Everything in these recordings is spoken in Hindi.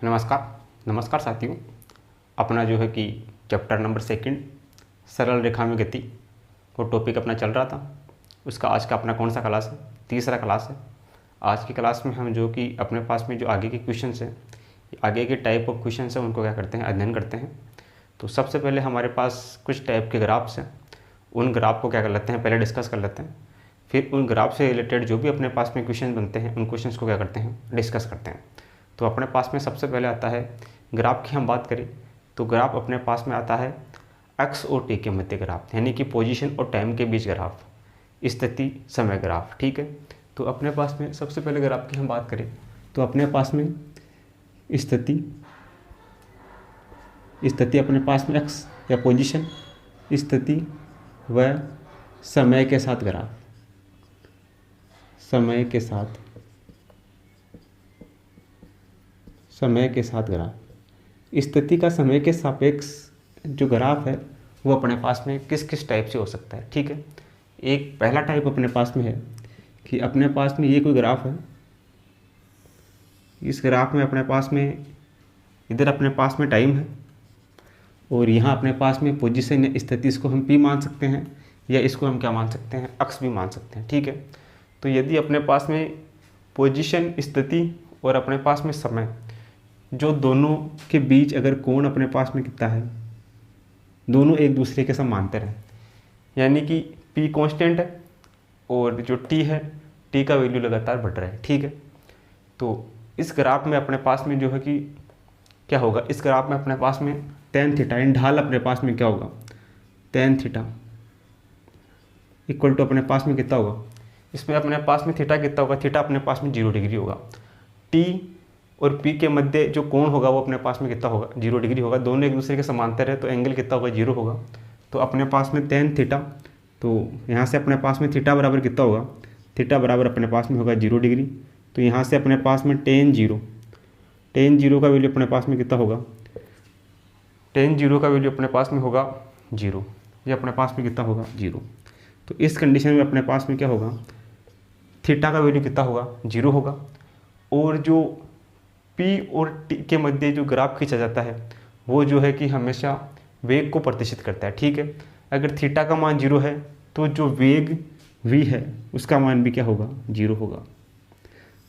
नमस्कार साथियों। अपना जो है कि चैप्टर नंबर 2 सरल रेखा में गति वो टॉपिक अपना चल रहा था। उसका आज का अपना कौन सा क्लास है? तीसरा क्लास है। आज की क्लास में हम जो कि अपने पास में जो आगे के क्वेश्चन हैं, आगे के टाइप ऑफ क्वेश्चन हैं, उनको क्या करते हैं, अध्ययन करते हैं। तो सबसे पहले हमारे पास कुछ टाइप के ग्राफ्स हैं, उन ग्राफ को क्या कर लेते हैं, पहले डिस्कस कर लेते हैं। फिर उन ग्राफ से रिलेटेड जो भी अपने पास में क्वेश्चन बनते हैं, उन क्वेश्चंस को क्या करते हैं, डिस्कस करते हैं। तो अपने पास में सबसे पहले आता है ग्राफ की हम बात करें तो ग्राफ अपने पास में आता है एक्स और टी के मध्य ग्राफ, यानी कि पोजीशन और टाइम के बीच ग्राफ, स्थिति समय ग्राफ। ठीक है, तो अपने पास में सबसे पहले ग्राफ की हम बात करें तो अपने पास में स्थिति अपने पास में एक्स या पोजीशन, स्थिति व समय के साथ ग्राफ, समय के साथ ग्राफ। स्थिति का समय के सापेक्ष जो ग्राफ है वो अपने पास में किस किस टाइप से हो सकता है। ठीक है, एक पहला टाइप अपने पास में है कि अपने पास में ये कोई ग्राफ है, इस ग्राफ में अपने पास में इधर अपने पास में टाइम है और यहाँ अपने पास में पोजीशन या स्थिति, इसको हम पी मान सकते हैं या इसको हम क्या मान सकते हैं, एक्स भी मान सकते हैं। ठीक है, तो यदि अपने पास में पोजीशन, स्थिति और अपने पास में समय, जो दोनों के बीच अगर कोण अपने पास में कितना है, दोनों एक दूसरे के समांतर हैं, यानी कि P कांस्टेंट है और जो T है, T का वैल्यू लगातार बढ़ रहा है। ठीक है, तो इस ग्राफ में अपने पास में जो है कि क्या होगा, इस ग्राफ में अपने पास में tan थीटा, इन ढाल अपने पास में क्या होगा, tan थीटा इक्वल टू अपने पास में कितना होगा, इसमें अपने पास में थीटा कितना होगा, थीटा अपने पास में 0 डिग्री होगा। T और P के मध्य जो कोण होगा वो अपने पास में कितना होगा, 0 डिग्री होगा। दोनों एक दूसरे के समांतर है तो एंगल कितना होगा, 0 होगा। तो अपने पास में tan थीटा, तो यहाँ से अपने पास में थीटा बराबर कितना होगा, थीटा बराबर अपने पास में होगा 0 डिग्री। तो यहाँ से अपने पास में tan 0 का वैल्यू अपने पास में कितना होगा, tan 0 का वैल्यू अपने पास में होगा 0, ये अपने पास में कितना होगा, 0। तो इस कंडीशन में अपने पास में क्या होगा, थीटा का वैल्यू कितना होगा, 0 होगा। और जो P और T के मध्य जो ग्राफ खींचा जाता है वो जो है कि हमेशा वेग को प्रदर्शित करता है। ठीक है, अगर थीटा का मान 0 है तो जो वेग v है उसका मान भी क्या होगा, 0 होगा।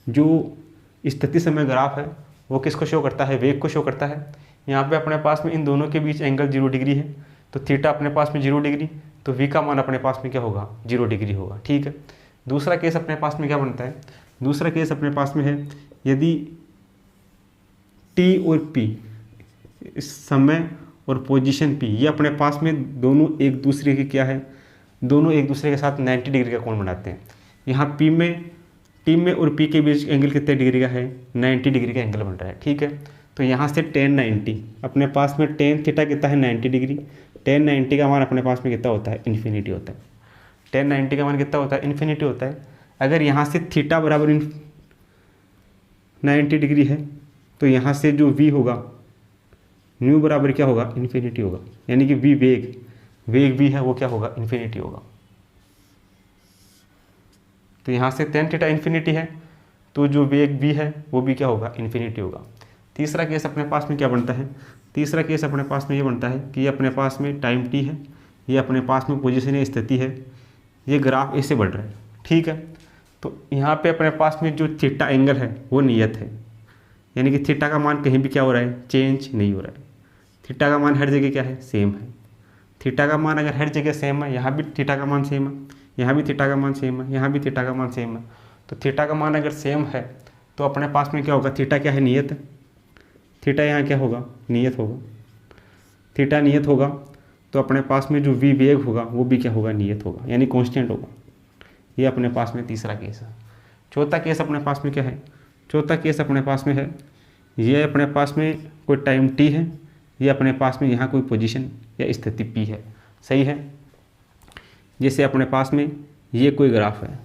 जो स्थिति समय ग्राफ है वो किसको शो करता है, वेग को शो करता है। यहाँ पे अपने पास में इन दोनों के बीच एंगल 0 डिग्री है, तो थीटा अपने पास में 0 डिग्री, तो v का मान अपने पास में क्या होगा, 0 डिग्री होगा। ठीक है, दूसरा केस अपने पास में क्या बनता है, दूसरा केस अपने पास में है यदि T और P, समय और पोजीशन P, ये अपने पास में दोनों एक दूसरे के क्या है, दोनों एक दूसरे के साथ 90 डिग्री का कोण बनाते हैं। यहाँ T में और P के बीच एंगल कितने डिग्री का है, 90 डिग्री का एंगल बन रहा है। ठीक है, तो यहाँ से tan 90 अपने पास में tan थीटा कितना है, 90 डिग्री। tan 90 का मान अपने पास में कितना होता है, इन्फिनिटी होता है। tan 90 का मान कितना होता है, इन्फिनिटी होता है। अगर यहाँ से थीटा बराबर 90 डिग्री है तो यहाँ से जो v होगा, न्यू बराबर क्या होगा, इन्फिनिटी होगा, यानी कि v वेग v है वो क्या होगा, इन्फिनिटी होगा। तो यहाँ से tan थीटा इन्फिनिटी है तो जो वेग v है वो भी क्या होगा, इन्फिनिटी होगा। तीसरा केस अपने पास में क्या बनता है, तीसरा केस अपने पास में ये बनता है कि ये अपने पास में टाइम t है, ये अपने पास में पोजीशन या स्थिति है, ये ग्राफ ऐसे बढ़ रहा है। ठीक है, तो यहाँ पे अपने पास में जो थीटा एंगल है वो नियत है, यानी कि थीटा का मान कहीं भी क्या हो रहा है, चेंज नहीं हो रहा है। थीटा का मान हर जगह क्या है, सेम है। थीटा का मान अगर हर जगह सेम है, यहाँ भी थीटा का मान सेम है, यहाँ भी थीटा का मान सेम है, यहाँ भी थीटा का मान सेम है, तो थीटा का मान अगर सेम है तो अपने पास में क्या होगा, थीटा क्या है, नियत है। थीटा यहाँ क्या होगा, नियत होगा। थीटा नियत होगा तो अपने पास में जो v वेग होगा वो भी क्या होगा, नियत होगा, यानी कॉन्स्टेंट होगा। ये अपने पास में तीसरा केस है। चौथा केस अपने पास में क्या है, चौथा केस अपने पास में है, ये अपने पास में कोई टाइम t है, ये अपने पास में यहाँ कोई पोजीशन या स्थिति p है। सही है, जैसे अपने पास में ये कोई ग्राफ है,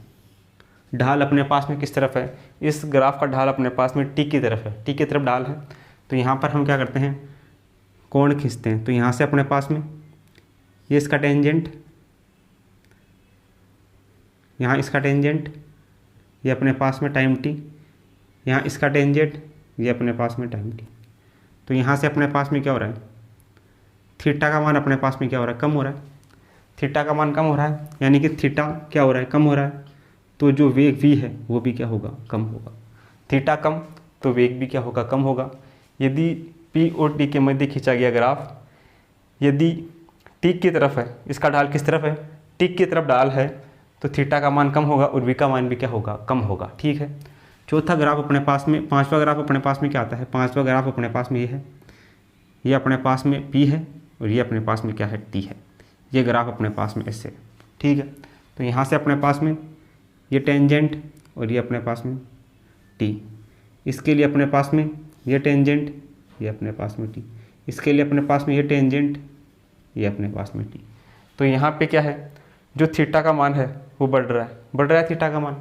ढाल अपने पास में किस तरफ है, इस ग्राफ का ढाल अपने पास में t की तरफ है, t की तरफ ढाल है। तो यहाँ पर हम क्या करते हैं, कोण खींचते हैं। तो यहाँ से अपने पास में ये इसका टेंजेंट, यहाँ इसका टेंजेंट, ये अपने पास में टाइम t, यहाँ इसका टेंजेंट, ये अपने पास में टाइम टी। तो यहाँ से अपने पास में क्या हो रहा है, थीटा का मान अपने पास में क्या हो रहा है, कम हो रहा है। थीटा का मान कम हो रहा है, यानी कि थीटा क्या हो रहा है, कम हो रहा है। तो जो वेग v है वो भी क्या होगा, कम होगा। थीटा कम तो वेग भी क्या होगा, कम होगा। यदि p और t के मध्य खींचा गया ग्राफ यदि टिक की तरफ है, इसका ढाल किस तरफ है, टिक की तरफ ढाल है, तो थीटा का मान कम होगा और v का मान भी क्या होगा, कम होगा। ठीक है। चौथा ग्राफ अपने पास में, पांचवा ग्राफ अपने पास में क्या आता है, पांचवा ग्राफ अपने पास में ये है, ये अपने पास में p है और ये अपने पास में क्या है, t है। ये ग्राफ अपने पास में ऐसे, ठीक है। तो यहाँ से अपने पास में ये टेंजेंट और ये अपने पास में t, इसके लिए अपने पास में ये टेंजेंट, ये अपने पास में t, इसके लिए अपने पास में ये टेंजेंट, ये अपने पास में t। तो यहाँ पे क्या है, जो थीटा का मान है वो बढ़ रहा है, बढ़ रहा है थीटा का मान।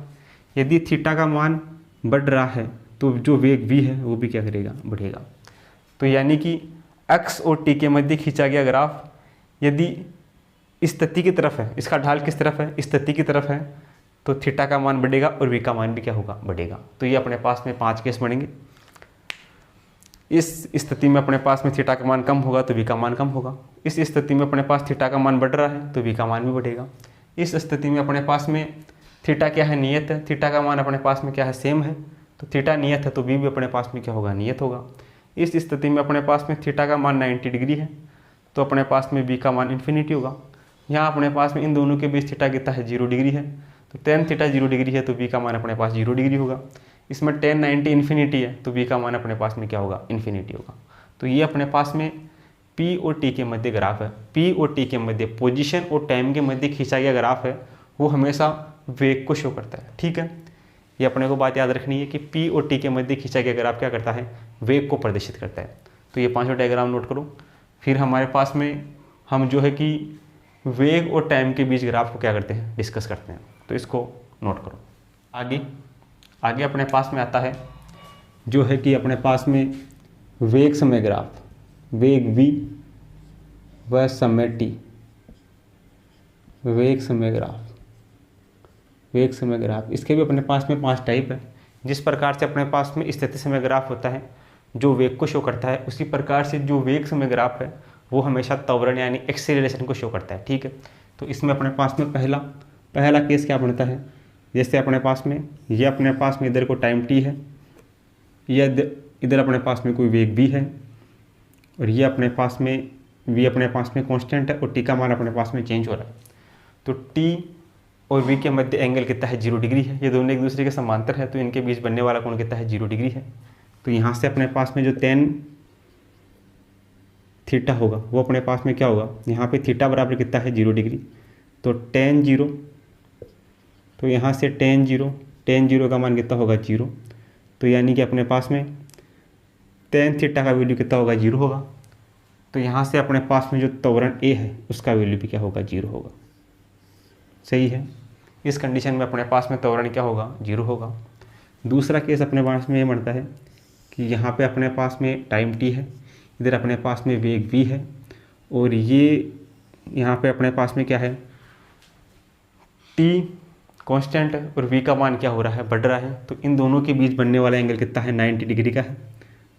यदि थीटा का मान बढ़ रहा है तो जो वेग v है वो भी क्या करेगा, बढ़ेगा। तो यानी कि x और t के मध्य खींचा गया ग्राफ यदि इस तथ्य की तरफ है, इसका ढाल किस तरफ है, इस तथ्य की तरफ है, तो थीटा का मान बढ़ेगा और v का मान भी क्या होगा, बढ़ेगा। तो ये अपने पास में 5 केस बनेंगे। इस स्थिति में अपने पास में थीटा का मान कम होगा तो v का मान कम होगा। इस स्थिति में अपने पास थीटा का मान बढ़ रहा है तो v का मान भी बढ़ेगा। इस स्थिति में अपने पास में थीटा क्या है, नियत है, थीटा का मान अपने पास में क्या है, सेम है, तो थीटा नियत है तो v भी अपने पास में क्या होगा, नियत होगा। इस स्थिति में अपने पास में थीटा का मान 90 डिग्री है तो अपने पास में v का मान इन्फिनिटी होगा। यहाँ अपने पास में इन दोनों के बीच थीटा कितना है, 0 डिग्री है, तो tan थीटा 0 डिग्री है तो v का मान अपने पास 0 डिग्री होगा। इसमें tan 90 इन्फिनिटी है तो v का मान अपने पास में क्या होगा, इन्फिनिटी होगा। तो ये अपने पास में p और t के मध्य ग्राफ है। p और t के मध्य, पोजीशन और टाइम के मध्य खींचा गया ग्राफ है वो हमेशा वेग को शो करता है। ठीक है, ये अपने को बात याद रखनी है कि p और t के मध्य खींचा गया ग्राफ क्या करता है, वेग को प्रदर्शित करता है। तो ये पांचों डायग्राम नोट करो। फिर हमारे पास में हम जो है कि वेग और टाइम के बीच ग्राफ को क्या करते हैं, डिस्कस करते हैं। तो इसको नोट करो। आगे अपने पास में आता है जो है कि अपने पास में वेग समय ग्राफ, वेग v व समय t, वेग समय ग्राफ, वेग समय ग्राफ। इसके भी अपने पास में 5 टाइप है। जिस प्रकार से अपने पास में स्थिति समय ग्राफ होता है जो वेग को शो करता है, उसी प्रकार से जो वेग समय ग्राफ है वो हमेशा त्वरण यानी एक्सीलरेशन को शो करता है। ठीक है, तो इसमें अपने पास में पहला केस क्या बनता है, जैसे अपने पास में ये अपने पास में इधर को टाइम t है, या इधर अपने पास में कोई वेग v है, और ये अपने पास में v अपने पास में कांस्टेंट है और t का मान अपने पास में चेंज हो रहा है। तो t और v के मध्य एंगल कितना है, 0 डिग्री है। ये दोनों एक दूसरे के समांतर है तो इनके बीच बनने वाला कोण कितना है, 0 डिग्री है। तो यहाँ से अपने पास में जो tan थीटा होगा वो अपने पास में क्या होगा, यहाँ पे थीटा बराबर कितना है, 0 डिग्री। तो tan 0, तो यहाँ से tan 0 का मान कितना होगा, 0। तो यानी कि अपने पास में tan थीटा का वैल्यू कितना होगा, 0 होगा। तो यहाँ से अपने पास में जो त्वरण a है उसका वैल्यू भी क्या होगा, 0 होगा। सही है, इस कंडीशन में अपने पास में त्वरण क्या होगा, 0 होगा। दूसरा केस अपने पास में ये बनता है कि यहाँ पे अपने पास में टाइम t है, इधर अपने पास में वेग v है, और ये यहाँ पे अपने पास में क्या है, t कांस्टेंट है और v का मान क्या हो रहा है, बढ़ रहा है। तो इन दोनों के बीच बनने वाला एंगल कितना है, 90 डिग्री का है।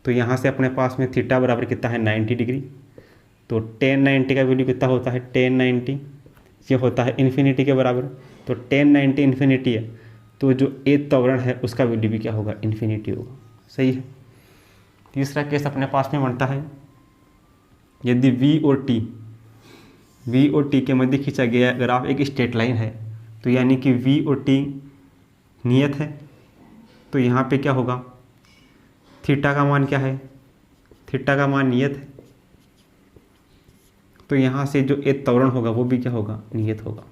तो यहाँ से अपने पास में थीटा बराबर कितना है, 90 डिग्री। तो tan 90 का वैल्यू कितना होता है, tan 90 ये होता है इन्फिनिटी के बराबर। तो tan 90 इन्फिनिटी है तो जो a त्वरण है उसका वैल्यू भी क्या होगा, इन्फिनिटी होगा। सही है। तीसरा केस अपने पास में बनता है यदि v और t के मध्य खींचा गया ग्राफ एक स्ट्रेट लाइन है, तो यानी कि v और t नियत है। तो यहाँ पे क्या होगा, थीटा का मान क्या है, थीटा का मान नियत है। तो यहाँ से जो a त्वरण होगा वो भी क्या होगा, नियत होगा।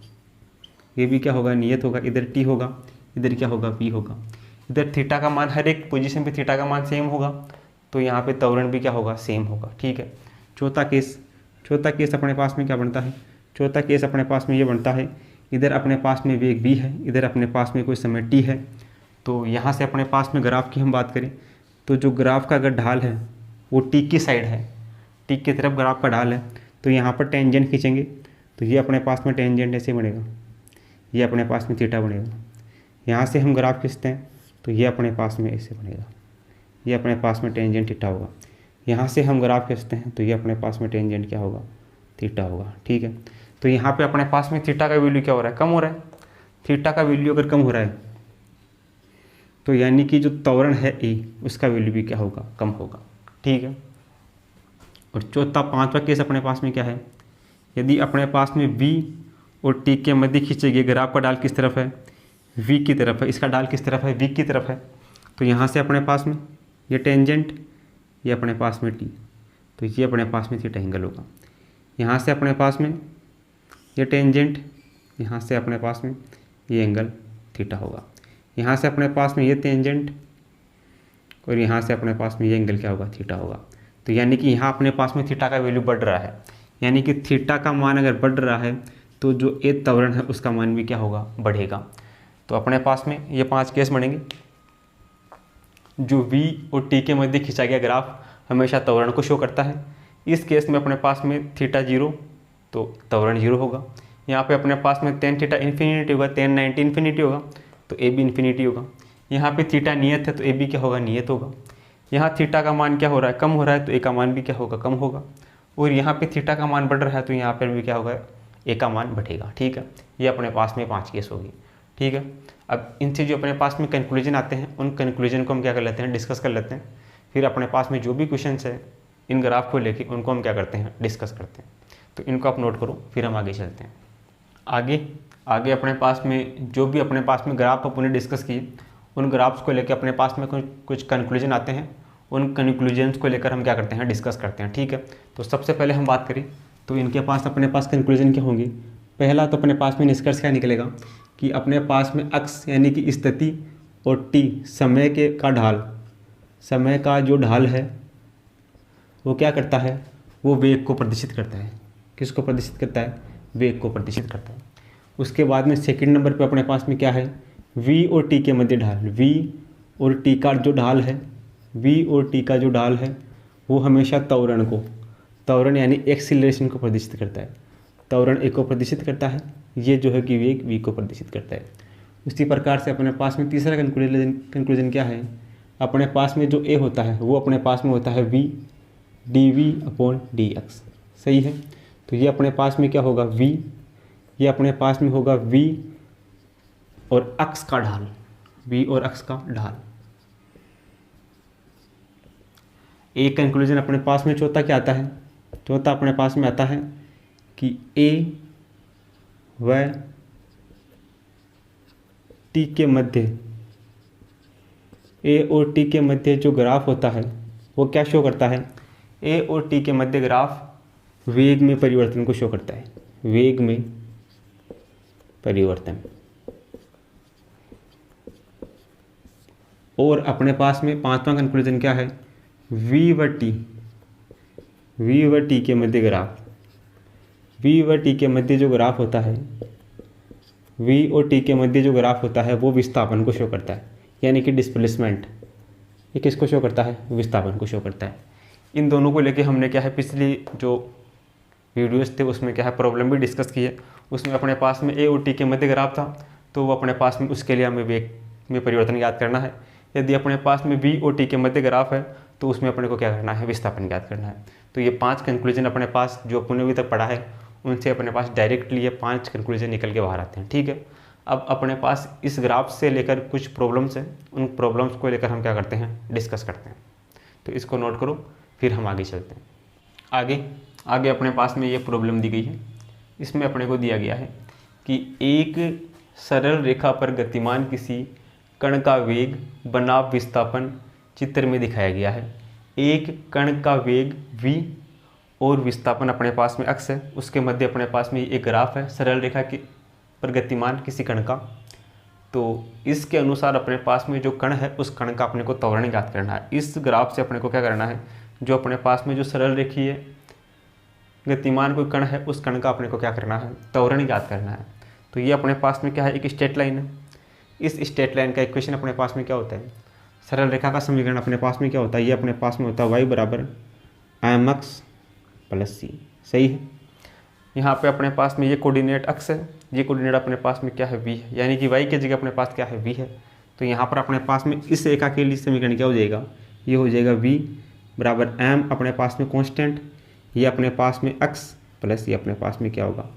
ये भी क्या होगा, नियत होगा। इधर t होगा, इधर क्या होगा, v होगा। इधर थीटा का मान, हर एक पोजीशन पे थीटा का मान सेम होगा तो यहाँ पे त्वरण भी क्या होगा, सेम होगा। ठीक है। चौथा केस अपने पास में क्या बनता है, चौथा केस अपने पास में ये बनता है, इधर अपने पास में वेग v है, इधर अपने पास में कोई समय t है। तो यहाँ से अपने पास में ग्राफ की हम बात करें तो जो ग्राफ का अगर ढाल है वो t की साइड है, t की तरफ ग्राफ का ढाल है, तो यहाँ पर टेंजेंट खींचेंगे तो ये अपने पास में टेंजेंट ऐसे बनेगा, ये अपने पास में थीटा बनेगा। यहाँ से हम ग्राफ खींचते हैं तो ये अपने पास में ऐसे बनेगा, ये अपने पास में टेंजेंट थीटा होगा। यहाँ से हम ग्राफ खींचते हैं तो ये अपने पास में टेंजेंट क्या होगा, थीटा होगा। ठीक है, तो यहाँ पे अपने पास में थीटा का वैल्यू क्या हो रहा है, कम हो रहा है। थीटा का वैल्यू अगर कम हो रहा है तो यानी कि जो त्वरण है ए उसका वैल्यू भी क्या होगा, कम होगा। ठीक है, और चौथा पांचवा केस अपने पास में क्या है, यदि अपने पास में v और t के मध्य खींचे गए ग्राफ का डाल किस तरफ है, v की तरफ है, इसका डाल किस तरफ है, v की तरफ है, तो यहाँ से अपने पास में ये टेंजेंट, ये अपने पास में t, तो ये अपने पास में थीटा एंगल होगा। यहाँ से अपने पास में ये टेंजेंट, यहाँ से अपने पास में ये एंगल थीटा होगा। यहाँ से अपने पास में ये टेंजेंट और यहाँ से अपने पास में ये एंगल क्या होगा, थीटा होगा। तो यानी कि यहाँ अपने पास में थीटा का वैल्यू बढ़ रहा है, यानी कि थीटा का मान अगर बढ़ रहा है तो जो ए त्वरण है उसका मान भी क्या होगा, बढ़ेगा। तो अपने पास में ये 5 केस बनेंगे। जो v और t के मध्य खींचा गया ग्राफ हमेशा त्वरण को शो करता है। इस केस में अपने पास में थीटा 0 तो त्वरण 0 होगा। यहाँ पे अपने पास में tan थीटा इन्फिनिटी होगा, tan 90 इन्फिनिटी होगा तो ए भी इन्फिनिटी होगा। यहाँ पे थीटा नियत है तो ए भी क्या होगा, नियत होगा। यहाँ थीटा का मान क्या हो रहा है, कम हो रहा है तो ए का मान भी क्या होगा, कम होगा। और यहाँ पे थीटा का मान बढ़ रहा है तो यहाँ पर भी क्या होगा, ए का मान बढ़ेगा। ठीक है, ये अपने पास में 5 केस होगी। ठीक है, अब इनसे जो अपने पास में कंक्लूजन आते हैं उन कंक्लूजन को हम क्या कर लेते हैं, डिस्कस कर लेते हैं। फिर अपने पास में जो भी क्वेश्चन है इन ग्राफ को लेके उनको हम क्या करते हैं, डिस्कस करते हैं। तो इनको आप नोट करो, फिर हम आगे चलते हैं। आगे अपने पास में जो भी अपने पास में ग्राफ अपने डिस्कस किए उन ग्राफ्स को लेकर अपने पास में कुछ कंक्लूजन आते हैं। उन कंक्लूजन्स को लेकर हम क्या करते हैं, डिस्कस करते हैं। ठीक है, तो सबसे पहले हम बात करें तो इनके पास अपने पास कंक्लूजन क्या होंगे। पहला तो अपने पास में निष्कर्ष क्या निकलेगा कि अपने पास में अक्ष यानी कि स्थिति और टी समय का ढाल, समय का जो ढाल है वो क्या करता है, वो वेग को प्रदर्शित करता है। किसको प्रदर्शित करता है, वेग को प्रदर्शित करता है। उसके बाद में सेकंड नंबर पे अपने पास में क्या है, v और t के मध्य ढाल, v और t का जो ढाल है, v और t का जो ढाल है वो हमेशा त्वरण यानी एक्सीलरेशन को प्रदर्शित करता है। त्वरण ए को प्रदर्शित करता है, ये जो है कि वेग v को प्रदर्शित करता है। उसी प्रकार से अपने पास में तीसरा कंक्लूजन क्या है, अपने पास में जो a होता है वो अपने पास में होता है v dv/dx। सही है, तो ये अपने पास में क्या होगा, v, ये अपने पास में होगा v और अक्ष का ढाल, v और अक्ष का ढाल। एक कंक्लूजन अपने पास में चौथा क्या आता है, चौथा अपने पास में आता है कि a व t के मध्य, a और t के मध्य जो ग्राफ होता है वो क्या शो करता है, a और t के मध्य ग्राफ वेग में परिवर्तन को शो करता है, वेग में परिवर्तन। और अपने पास में पांचवा कंक्लूजन क्या है, v व t के मध्य ग्राफ, v व t के मध्य जो ग्राफ होता है, v और t के मध्य जो ग्राफ होता है वो विस्थापन को शो करता है, यानी कि डिस्प्लेसमेंट। ये किसको शो करता है, विस्थापन को शो करता है। इन दोनों को लेके हमने क्या है पिछली जो वीडियोस थे उसमें क्या है प्रॉब्लम भी डिस्कस की है। उसमें अपने पास में ए और टी के मध्य ग्राफ था तो वो अपने पास में उसके लिए हमें वेग में परिवर्तन याद करना है। यदि अपने पास में वी और टी के मध्य ग्राफ है तो उसमें अपने को क्या करना है, विस्थापन याद करना है। तो ये 5 कंक्लूजन अपने पास जो अपने अभी तक पढ़ा है उनसे अपने पास डायरेक्टली ये 5 कंक्लूजन निकल के बाहर आते हैं। ठीक है, अब अपने पास इस ग्राफ से लेकर कुछ प्रॉब्लम्स हैं, उन प्रॉब्लम्स को लेकर हम क्या करते हैं, डिस्कस करते हैं। तो इसको नोट करो, फिर हम आगे चलते हैं। आगे अपने पास में ये प्रॉब्लम दी गई है। इसमें अपने को दिया गया है कि एक सरल रेखा पर गतिमान किसी कण का वेग बनाम विस्थापन चित्र में दिखाया गया है। एक कण का वेग v और विस्थापन अपने पास में अक्ष है, उसके मध्य अपने पास में एक ग्राफ है सरल रेखा की पर गतिमान किसी कण का। तो इसके अनुसार अपने पास में जो कण है उस कण का अपने को त्वरण ज्ञात करना है। इस ग्राफ से अपने को क्या करना है, जो अपने पास में जो सरल रेखीय गतिमान कोई कण है उस कण का अपने को क्या करना है, त्वरण ज्ञात करना है। तो ये अपने पास में क्या है, एक स्ट्रेट लाइन है। इस स्ट्रेट लाइन का इक्वेशन अपने पास में क्या होता है, सरल रेखा का समीकरण अपने पास में क्या होता है, ये अपने पास में होता है y बराबर mx प्लस c। सही है, यहाँ पे अपने पास में ये कोऑर्डिनेट अक्ष है, ये कोऑर्डिनेट अपने पास में क्या है, v है, यानी कि y की जगह अपने पास क्या है, v है। तो यहाँ पर अपने पास में इस रेखा के लिए समीकरण क्या हो जाएगा, ये हो जाएगा v बराबर m अपने पास में कांस्टेंट, ये अपने पास में x प्लस ये अपने पास में क्या होगा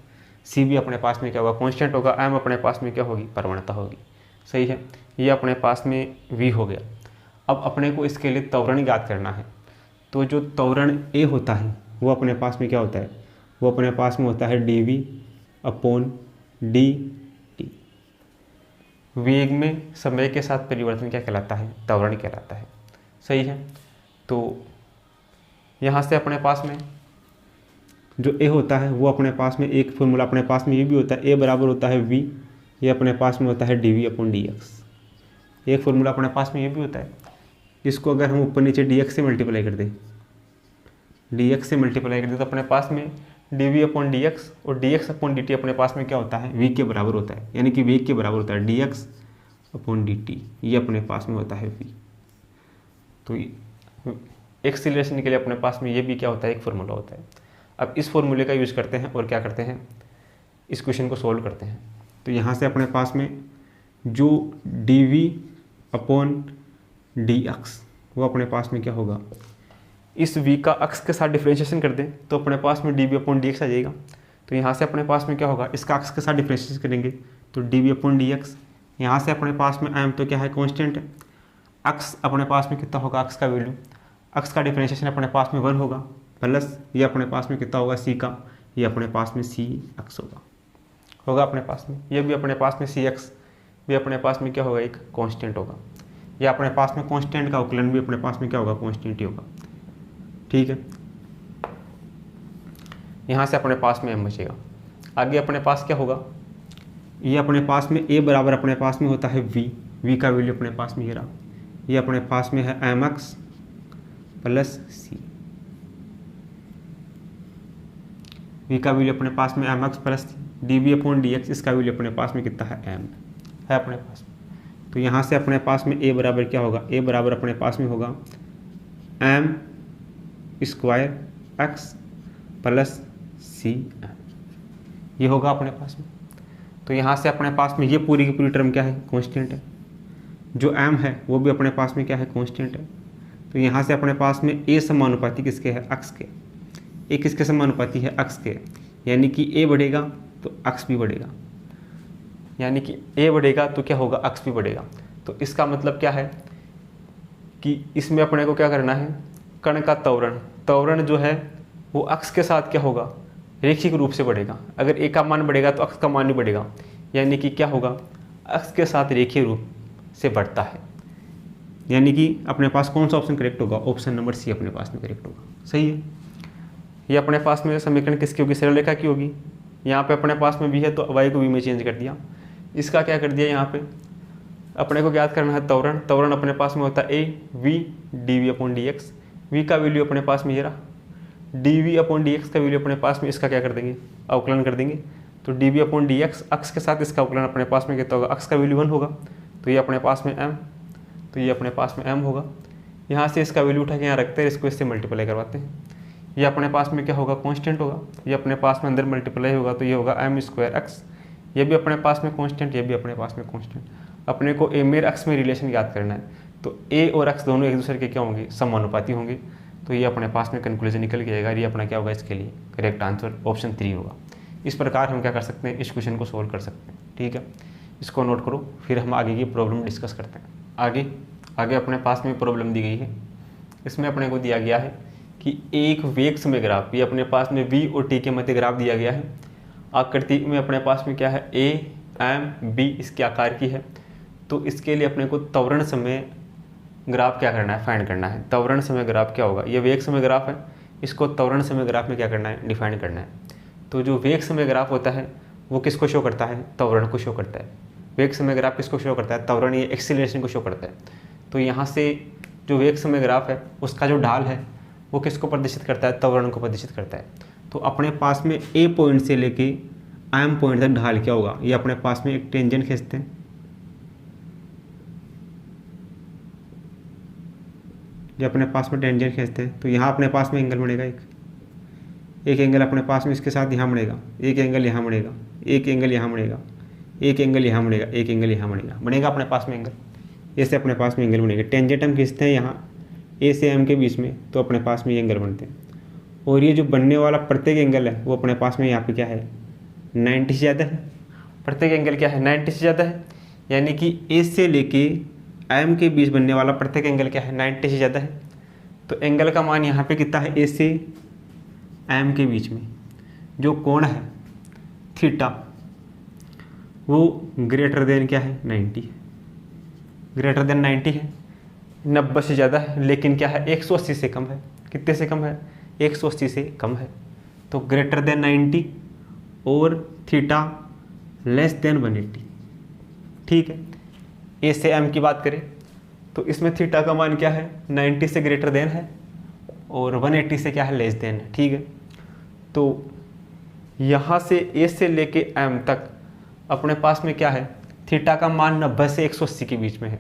c भी अपने पास में क्या होगा कांस्टेंट होगा, m अपने पास में क्या होगी प्रवणता होगी। सही है, ये अपने पास में v हो गया। अब अपने को इसके लिए त्वरण ज्ञात करना है। तो जो त्वरण a होता है वो अपने पास में क्या होता है, वो अपने पास में होता है dv अपॉन dt। वेग में समय के साथ परिवर्तन क्या कहलाता है, त्वरण कहलाता है। सही है, तो यहाँ से अपने पास में जो a होता है वो अपने पास में एक फॉर्मूला अपने पास में ये भी होता है, a बराबर होता है v, ये अपने पास में होता है dv अपॉन dx। एक फॉर्मूला अपने पास में ये भी होता है, इसको अगर हम ऊपर नीचे dx से मल्टीप्लाई कर दें, dx से मल्टीप्लाई कर दें तो अपने पास में dv अपॉन dx और dx अपॉन dt अपने पास में क्या होता है v के बराबर होता है, यानी कि वेग के बराबर होता है dx अपॉन dt, ये अपने पास में होता है v। तो एक्सीलरेशन के लिए अपने पास में ये भी क्या होता है एक फार्मूला होता है। अब इस फार्मूले का यूज़ करते हैं और क्या करते हैं, इस क्वेश्चन को सॉल्व करते हैं। तो यहाँ से अपने पास में जो dv अपॉन dx वो अपने पास में क्या होगा, इस v का x के साथ डिफ्रेंशिएशन कर दें तो अपने पास में dv अपॉन dx आ जाएगा। तो यहाँ से अपने पास में क्या होगा, इसका x के साथ डिफ्रेंशिएशन करेंगे तो dv अपॉन dx। यहाँ से अपने पास में m तो क्या है कांस्टेंट है, x अपने पास में कितना होगा, x का वैल्यू, x का डिफ्रेंशिएशन अपने पास में 1 होगा, प्लस ये अपने पास में कितना होगा c का, ये अपने पास में cx होगा अपने पास में, ये भी अपने पास में cx भी अपने पास में क्या होगा एक कांस्टेंट होगा। ये अपने पास में कांस्टेंट का अवकलन भी अपने पास में क्या होगा कांस्टेंट ही होगा। ठीक है, यहाँ से अपने पास में m बचेगा। आगे अपने पास क्या होगा, ये अपने पास में a बराबर अपने पास में होता है v का वैल्यू अपने पास में ये रहा, ये अपने पास में है mx प्लस c, v का वैल्यू अपने पास में mx plus dv upon dx, इसका वैल्यू अपने पास में कितना है m है अपने पास में। तो यहाँ से अपने पास में a बराबर क्या होगा, a बराबर अपने पास में होगा m square x plus c, ये होगा अपने पास में। तो यहाँ से अपने पास में ये पूरी की पूरी टर्म क्या है कांस्टेंट है, जो m है वो भी अपने पास में क्या है कांस्टेंट है। तो यहाँ से अपने पास में a समानुपाती किसके है, x के, a किसके समानुपाती है x के, यानी कि a बढ़ेगा तो x भी बढ़ेगा, यानी कि a बढ़ेगा तो क्या होगा x भी बढ़ेगा। तो इसका मतलब क्या है कि इसमें अपने को क्या करना है, कण का त्वरण जो है वो x के साथ क्या होगा रेखिक रूप से बढ़ेगा। अगर a का मान बढ़ेगा तो x का मान भी बढ़ेगा, यानी कि क्या होगा x के साथ रेखीय रूप से बढ़ता है। यानी कि अपने पास कौन सा ऑप्शन करेक्ट होगा, ऑप्शन नंबर सी अपने पास में करेक्ट होगा। सही है, ये अपने पास में समीकरण किसकी होगी, सरल रेखा की होगी। यहाँ पे अपने पास में भी है तो y को v में चेंज कर दिया, इसका क्या कर दिया, यहाँ पे अपने को ज्ञात करना है त्वरण अपने पास में होता है a v dv upon dx, v का वैल्यू अपने पास में ये रहा, dv अपॉन dx का वैल्यू अपने पास में इसका क्या कर देंगे अवकलन कर देंगे। तो dv अपॉन dx x के साथ इसका अवकलन अपने पास में कितना होगा, x का वैल्यू 1 होगा तो ये अपने पास में m, तो ये अपने पास में m होगा। यहाँ से इसका वैल्यू उठा के यहाँ रखते हैं, इसको इससे मल्टीप्लाई करवाते हैं, ये अपने पास में क्या होगा कांस्टेंट होगा, ये अपने पास में अंदर मल्टीप्लाई होगा तो ये होगा m स्क्वायर x, ये भी अपने पास में कांस्टेंट, ये भी अपने पास में कांस्टेंट। अपने को a में x में रिलेशन याद करना है, तो a और x दोनों एक दूसरे के क्या होंगे समानुपाती होंगे। तो ये अपने पास में कंक्लूजन निकल के आएगा, ये अपना क्या होगा इसके लिए करेक्ट आंसर ऑप्शन 3 होगा। इस प्रकार हम क्या कर सकते हैं, इस क्वेश्चन को सोल्व कर सकते हैं। ठीक है, इसको नोट करो, फिर हम आगे की प्रॉब्लम डिस्कस करते हैं। आगे अपने पास में प्रॉब्लम दी गई है, इसमें अपने को दिया गया है कि एक वेग समय ग्राफ, ये अपने पास में v और t के मध्य ग्राफ दिया गया है। आकृति में अपने पास में क्या है a m b इसके आकार की है। तो इसके लिए अपने को त्वरण समय ग्राफ क्या करना है, फाइंड करना है। त्वरण समय ग्राफ क्या होगा, ये वेग समय ग्राफ है, इसको त्वरण समय ग्राफ में क्या करना है, डिफाइन करना है। तो जो वेग समय ग्राफ होता है वो किसको शो करता है, त्वरण को शो करता है। वेग समय ग्राफ किसको शो करता है, त्वरण, ये एक्सीलरेशन को शो करता है। तो यहाँ से जो वेग समय ग्राफ है उसका जो ढाल है वो किसको प्रदर्शित करता है, त्वरण को प्रदर्शित करता है। तो अपने पास में a पॉइंट से लेके m पॉइंट तक ढाल क्या होगा, ये अपने पास में एक टेंजेंट खींचते हैं, ये अपने पास में टेंजेंट खींचते हैं। तो यहाँ अपने पास में एंगल बनेगा, एक एंगल अपने पास में इसके साथ यहाँ बनेगा, एक एंगल यहाँ बनेगा, एक एंगल यहाँ बनेगा, एक एंगल यहाँ बनेगा, एक एंगल यहाँ बनेगा, बनेगा अपने पास में एंगल, ऐसे अपने पास में एंगल बनेगा। टेंजेंट हम खींचते हैं यहाँ, ए से एम के बीच में, तो अपने पास में ये एंगल बनते हैं। और ये जो बनने वाला प्रत्येक एंगल है वो अपने पास में यहाँ पे क्या है 90 से ज़्यादा है। प्रत्येक एंगल क्या है 90 से ज़्यादा है, यानी कि ए से लेके एम के बीच बनने वाला प्रत्येक एंगल क्या है 90 से ज़्यादा है। तो एंगल का मान यहाँ पे कितना है, ए से एम के बीच में जो कोण है थीटा वो ग्रेटर देन क्या है 90, ग्रेटर देन 90 है, 90 से ज़्यादा है, लेकिन क्या है 180 से कम है। कितने से कम है, 180 से कम है। तो ग्रेटर देन 90 और थीटा लेस देन 180। ठीक है, ए से एम की बात करें तो इसमें थीटा का मान क्या है 90 से ग्रेटर देन है और 180 से क्या है लेस देन है। ठीक है, तो यहाँ से ए से लेके एम तक अपने पास में क्या है थीटा का मान 90 से 180 के बीच में है।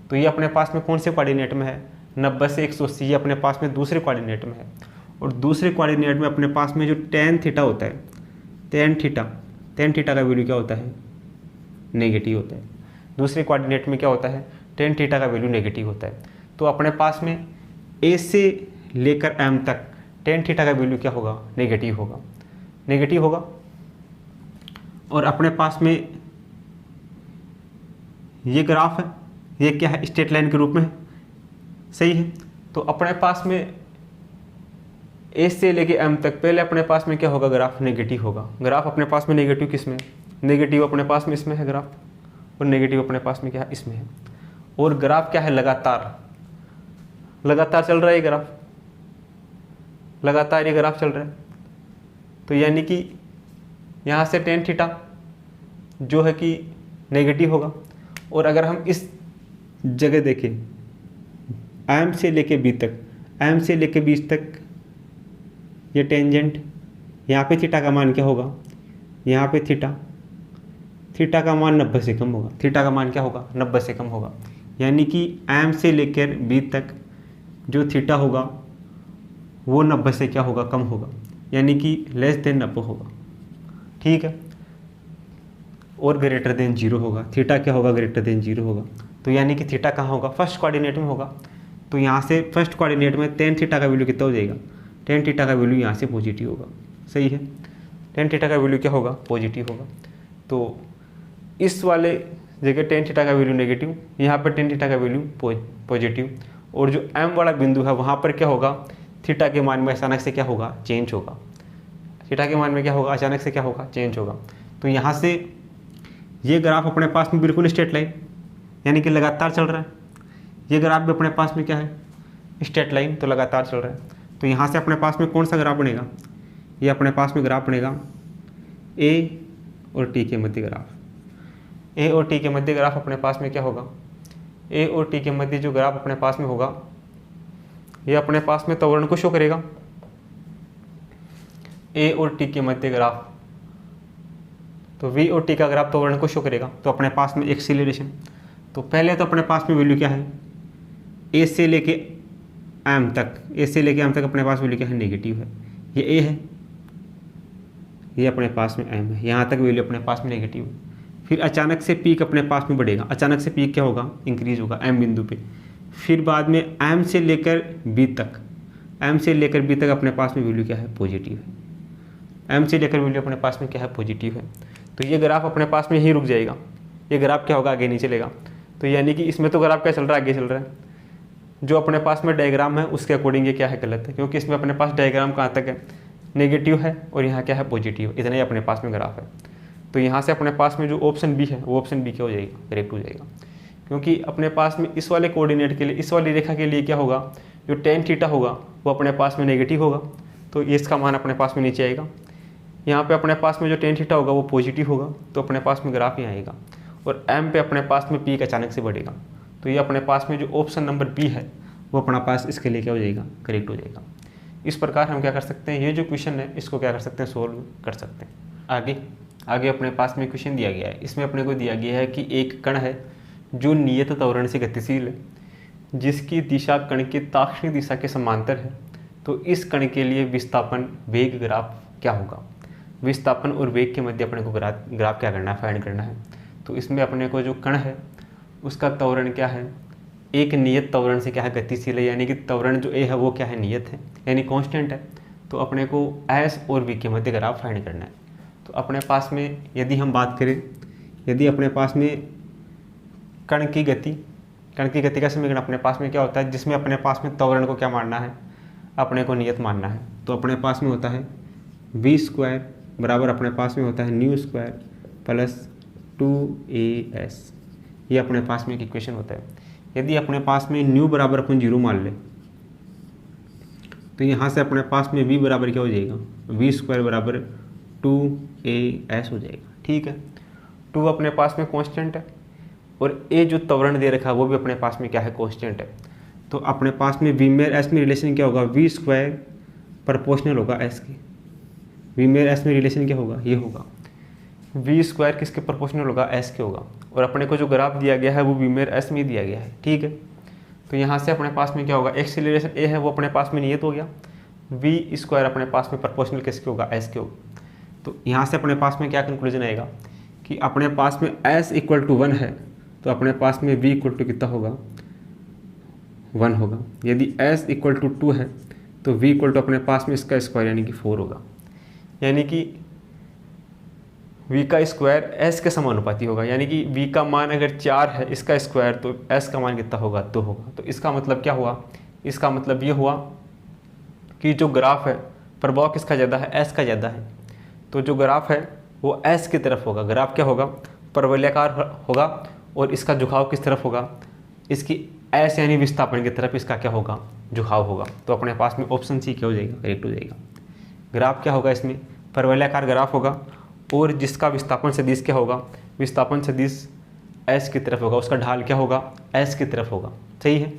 तो ये अपने पास में कौन से कोऑर्डिनेट में है 90 से 180, ये अपने पास में दूसरे कोऑर्डिनेट में है। और दूसरे कोऑर्डिनेट में अपने पास में जो टेन थीटा होता है, टेन थीटा का वैल्यू क्या होता है नेगेटिव होता है। दूसरे कोऑर्डिनेट में क्या होता है टेन थीटा का वैल्यू नेगेटिव होता है। तो अपने पास में ए से लेकर एम तक टेन थीटा का वैल्यू क्या होगा नेगेटिव होगा, नेगेटिव होगा। और अपने पास में ये ग्राफ है, ये क्या है स्ट्रेट लाइन के रूप में है, सही है। तो अपने पास में ए से लेके एम तक पहले अपने पास में क्या होगा ग्राफ नेगेटिव होगा। ग्राफ अपने पास में नेगेटिव किस में, नेगेटिव अपने पास में इसमें है ग्राफ, और नेगेटिव अपने पास में क्या है इसमें है। और ग्राफ क्या है लगातार चल रहा है, ये ग्राफ लगातार ये ग्राफ चल रहा है। तो यानी कि यहाँ से टेन थीटा जो है कि नेगेटिव होगा। और अगर हम इस जगह देखें एम से लेके बी तक, एम से लेके बी तक ये टेंजेंट, यहाँ पे थीटा का मान क्या होगा, यहाँ पे थीटा का मान 90 से कम होगा। थीटा का मान क्या होगा 90 से कम होगा, यानी कि एम से लेकर बी तक जो थीटा होगा वो 90 से क्या होगा कम होगा, यानी कि लेस देन 90 होगा। ठीक है, और ग्रेटर देन 0 होगा। थीटा क्या होगा ग्रेटर देन 0 होगा। तो यानी कि थीटा कहाँ होगा फर्स्ट कोऑर्डिनेट में होगा। तो यहाँ से फर्स्ट कोऑर्डिनेट में टेन थीटा का वैल्यू कितना हो जाएगा, टेन थीटा का वैल्यू यहाँ से पॉजिटिव होगा, सही है। टेन थीटा का वैल्यू क्या होगा पॉजिटिव होगा। तो इस वाले जगह टेन थीटा का वैल्यू नेगेटिव, यहाँ पर टेन थीटा का वैल्यू पॉजिटिव। और जो एम वाला बिंदु है वहाँ पर क्या होगा थीटा के मान में अचानक से क्या होगा चेंज होगा। थीटा के मान में क्या होगा अचानक से क्या होगा चेंज होगा। तो यहाँ से ये ग्राफ अपने पास में बिल्कुल स्ट्रेट लाइन यानी कि लगातार चल रहा है। ये ग्राफ भी अपने पास में क्या है स्ट्रेट लाइन, तो लगातार चल रहा है। तो यहाँ से अपने पास में कौन सा ग्राफ बनेगा, ये अपने पास में ग्राफ बनेगा ए और टी के मध्य ग्राफ। ए और टी के मध्य ग्राफ अपने पास में क्या होगा, ए और टी के मध्य जो ग्राफ अपने पास में होगा ये अपने पास में त्वरण को शो करेगा। ए और टी के मध्य ग्राफ, तो वी और टी का ग्राफ त्वरण को शो करेगा। तो अपने पास में एक्सीलरेशन, तो पहले तो अपने पास में वैल्यू क्या है ए से लेके एम तक, ए से लेके एम तक अपने पास वैल्यू क्या है नेगेटिव है। ये ए है, ये अपने पास में एम है, यहाँ तक वैल्यू अपने पास में नेगेटिव है। फिर अचानक से पीक अपने पास में बढ़ेगा, अचानक से पीक क्या होगा इंक्रीज होगा एम बिंदु पे। फिर बाद में एम से लेकर बी तक, एम से लेकर बी तक अपने पास में वैल्यू क्या है पॉजिटिव है। एम से लेकर वैल्यू अपने पास में क्या है पॉजिटिव है। तो ये ग्राफ अपने पास में ही रुक जाएगा, ये ग्राफ क्या होगा आगे नहीं चलेगा। तो यानी कि इसमें तो ग्राफ क्या चल रहा है आगे चल रहा है, जो अपने पास में डायग्राम है उसके अकॉर्डिंग ये क्या है गलत है, क्योंकि इसमें अपने पास डायग्राम कहाँ तक है नेगेटिव है और यहाँ क्या है पॉजिटिव, इतना ही अपने पास में ग्राफ है। तो यहाँ से अपने पास में जो ऑप्शन बी है वो ऑप्शन बी क्या हो जाएगा करेक्ट हो जाएगा, क्योंकि अपने पास में इस वाले कोऑर्डिनेट के लिए इस वाली रेखा के लिए क्या होगा जो टेन थीटा होगा वो अपने पास में नेगेटिव होगा, तो ये इसका मान अपने पास में नीचे आएगा। यहाँ पे अपने पास में जो टेन थीटा होगा वो पॉजिटिव होगा, तो अपने पास में ग्राफ ही आएगा। और एम पे अपने पास में पीक अचानक से बढ़ेगा, तो ये अपने पास में जो ऑप्शन नंबर बी है वो अपना पास इसके लिए क्या हो जाएगा करेक्ट हो जाएगा। इस प्रकार हम क्या कर सकते हैं, ये जो क्वेश्चन है इसको क्या कर सकते हैं सोल्व कर सकते हैं। आगे अपने पास में क्वेश्चन दिया गया है, इसमें अपने को दिया गया है कि एक कण है जो नियत त्वरण से गतिशील है, जिसकी दिशा कण की ताक्षणिक दिशा के समांतर है। तो इस कण के लिए विस्थापन वेग ग्राफ क्या होगा। विस्थापन और वेग के मध्य अपने को ग्राफ क्या करना है फाइंड करना है। तो इसमें अपने को जो कण है उसका त्वरण क्या है एक नियत त्वरण से क्या है, गतिशील है, यानी कि त्वरण जो ए है वो क्या है, नियत है, यानी कांस्टेंट है। तो अपने को एस और वी के मध्य ग्राफ फाइंड करना है। तो अपने पास में यदि हम बात करें, यदि अपने पास में कण की गति का समीकरण अपने पास में क्या होता है, जिसमें अपने पास में त्वरण को क्या मानना है, अपने को नियत मानना है। तो अपने पास में होता है वी स्क्वायर बराबर अपने पास में होता है न्यू स्क्वायर प्लस 2as, ये अपने पास में एक इक्वेशन होता है। यदि अपने पास में न्यू बराबर अपन 0 मान ले तो यहाँ से अपने पास में v बराबर क्या हो जाएगा, वी स्क्वायर बराबर 2as हो जाएगा। ठीक है, 2 अपने पास में कांस्टेंट है और a जो त्वरण दे रखा है वो भी अपने पास में क्या है, कांस्टेंट है। तो अपने पास में v में s में रिलेशन क्या होगा, वी स्क्वायर प्रोपोर्शनल होगा s की। v में s में रिलेशन क्या होगा, ये होगा वी स्क्वायर किसके प्रोपोर्शनल होगा, s के होगा। और अपने को जो ग्राफ दिया गया है वो v में s में दिया गया है। ठीक है, तो यहाँ से अपने पास में क्या होगा, x की रिलेशन a है वो अपने पास में नियत हो गया, वी स्क्वायर अपने पास में प्रोपोर्शनल किसके होगा, s के होगा। तो यहाँ से अपने पास में क्या कंक्लूजन आएगा कि अपने पास में s इक्वल टू 1 है तो अपने पास में v इक्वल टू कितना होगा, 1 होगा। यदि s इक्वल टू 2 है तो v इक्वल टू अपने पास में इसका स्क्वायर यानी कि 4 होगा, यानी कि v का स्क्वायर s के समानुपाती होगा। यानी कि v का मान अगर 4 है, इसका स्क्वायर, तो s का मान कितना होगा, 2 होगा। तो इसका मतलब क्या हुआ, इसका मतलब ये हुआ कि जो ग्राफ है प्रभाव किसका ज़्यादा है, s का ज़्यादा है। तो जो ग्राफ है वो s की तरफ होगा, ग्राफ क्या होगा, परवलयाकार होगा, और इसका झुकाव किस तरफ होगा, इसकी s यानी विस्थापन की तरफ इसका क्या होगा, झुकाव होगा। तो अपने पास में ऑप्शन सी क्या हो जाएगा, करेक्ट हो जाएगा। ग्राफ क्या होगा, इसमें परवलयाकार ग्राफ होगा और जिसका विस्थापन सदिश क्या होगा, विस्थापन सदिश s की तरफ होगा, उसका ढाल क्या होगा, s की तरफ होगा। सही है,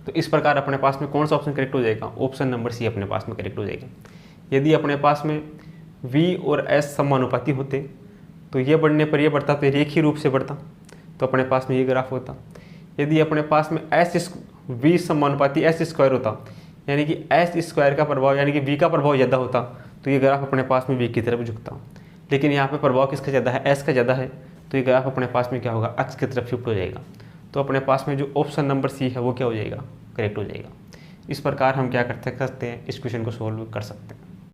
तो इस प्रकार अपने पास में कौन सा ऑप्शन करेक्ट हो जाएगा, ऑप्शन नंबर सी अपने पास में करेक्ट हो जाएगा। यदि अपने पास में v और s समानुपाती होते तो ये बढ़ने पर ये बढ़ता, तो रेखीय रूप से बढ़ता, तो अपने पास में ये ग्राफ होता। यदि अपने पास में v समानुपाती s स्क्वायर होता, यानी कि s स्क्वायर का प्रभाव यानी कि v का प्रभाव ज़्यादा होता, तो ये ग्राफ अपने पास में v की तरफ झुकता। लेकिन यहाँ पे प्रभाव किसका ज़्यादा है, s का ज़्यादा है, तो ये ग्राफ अपने पास में क्या होगा, अक्ष की तरफ शिफ्ट हो जाएगा। तो अपने पास में जो ऑप्शन नंबर सी है वो क्या हो जाएगा, करेक्ट हो जाएगा। इस प्रकार हम क्या करते हैं, इस क्वेश्चन को सोल्व कर सकते हैं।